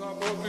I'm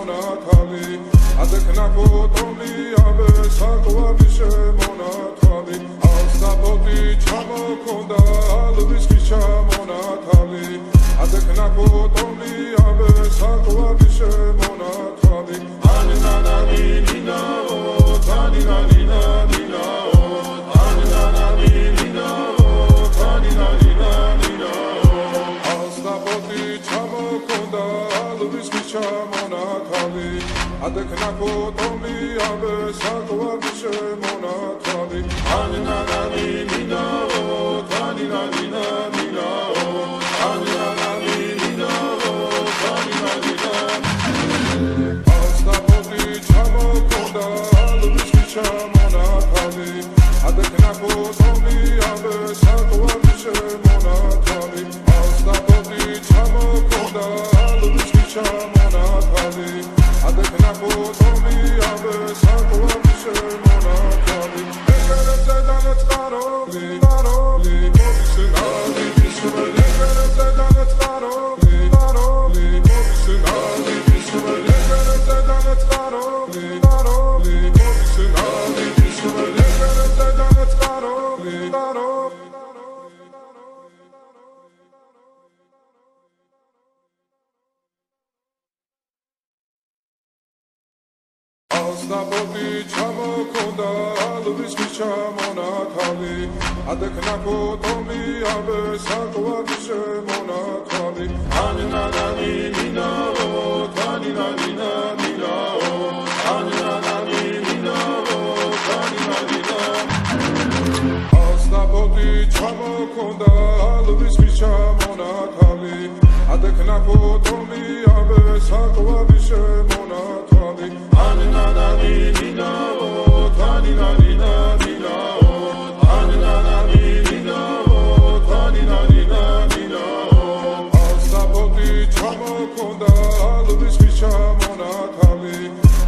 მონათალი ადექნა ფოტომი აბე საკვაბიშე მონათალი ალსაბოდი ჩამოქონდა ალვის ქიშა მონათალი ადექნა ფოტომი აბე საკვაბიშე მონათალი ანინანანი ნინაო თანინანინა ნინაო ანინანანი ნინაო თანინანინა ნინაო ალსაბოდი ჩამოქონდა ალვის ქიშა მონათალი adekna potomi abe sakwabishe monatali aninanani ninao taninanina ninao aninanani ninao taninanina astapoti chamokonda alubishkisha monatali adekna potomi abe sakwabishe monatali astapoti chamokonda alubishkisha monatali adekna potomi abe sakwabishe monatali egerete danet qaroli qaroli mobisenali bismel egerete danet qaroli qaroli mobisenali bismel egerete danet qaroli qaroli mobisenali bismel egerete danet qaroli qaroli Astapoti chamokonda alvis kisha monatali adekna potomi abe sakwabishe monatali aninanani ninao taninanina ninao aninanani ninao taninanina Astapoti chamokonda alvis kisha monatali adekna potomi abe sakwabishe monatali aninanani ninao taninanina ninao aninanani ninao taninanina ninao astapoti chamokonda alvis kisha monatali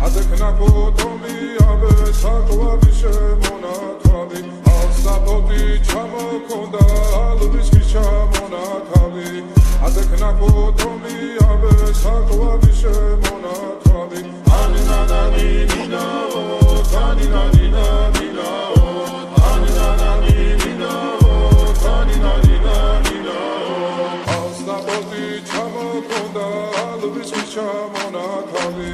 adekna potomi abe sakwabishe monatali astapoti chamokonda alvis kisha monatali adekna potomi abe sakwabishe monatali aninanani ninao taninanina ninao aninanani ninao taninanina ninao astapoti chamokonda alvis kisha monatali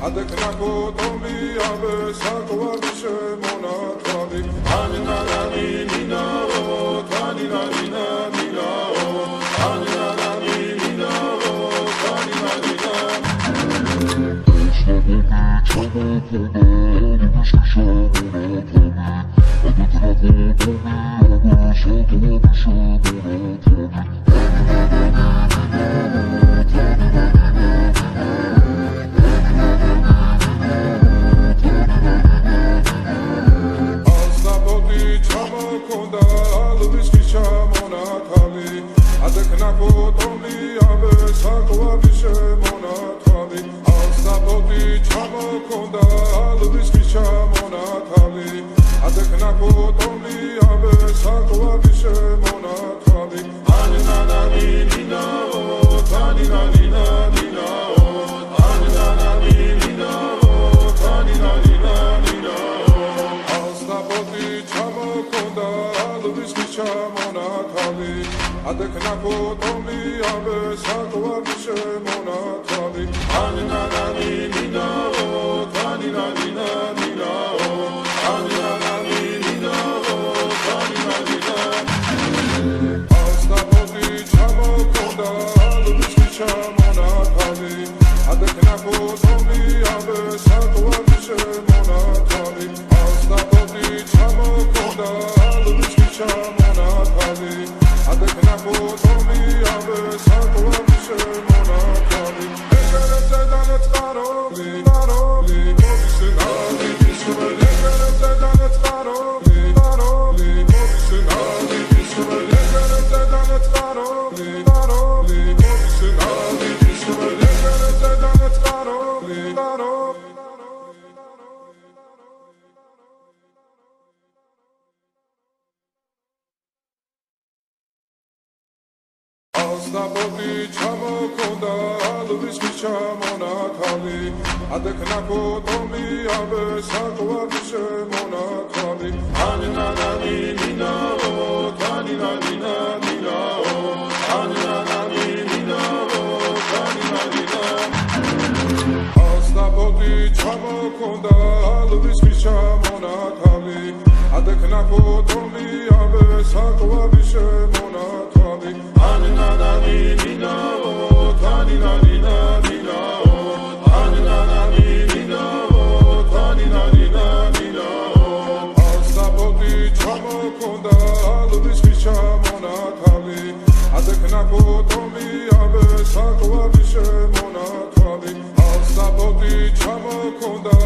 adekna potomi abe sakwabishe monatali aninanani ninao taninanina ninao aninanani ninao taninanina Astapoti chamokonda alvis kisha monatali adekna potomi abe sakwabishe monatali astapoti chamokonda alvis kisha monatali adekna potomi abe sakwabishe monatali aninanani ninao taninanina ninao aninanani ninao taninanina ninao astapoti chamokonda alvis kisha monatali adekna potomi abe sakwabishe monatali aninanani ninao taninanina ninao aninanani ninao taninanina astapoti chamokonda alvis kisha monatali adekna potomi abe sakwabishe monatali astapoti chamokonda alvis kisha monatali adekna potomi abe sakwabishe monatali egerete danet qaroli qaroli mobisenali bismel egerete danet qaroli qaroli mobisenali bismel egerete danet qaroli qaroli mobisenali bismel egerete danet qaroli qaroli Astapoti chamokonda alvis ალვის ჩამონათალი ადექნა ფოტომი აბე საკვარი შემონათალი ანინანანი ნინაო თანინანინა ნინაო ანინანანი ნინაო თანინანინა ასტაპოდი ჩამოქონდა ალვის ჩამონათალი ადექნა ფოტომი აბე საკვარი შემონათალი ანინანანი ნინაო თანინანინა ნინაო ანინანანი ნინაო თანინანინა ნინაო ასტაპოდი ჩამოქონდა ალვის ჩამონათალი ადექნა ფოტომი აბე საკვარი შემონათალი ასტაპოდი ჩამოქონდა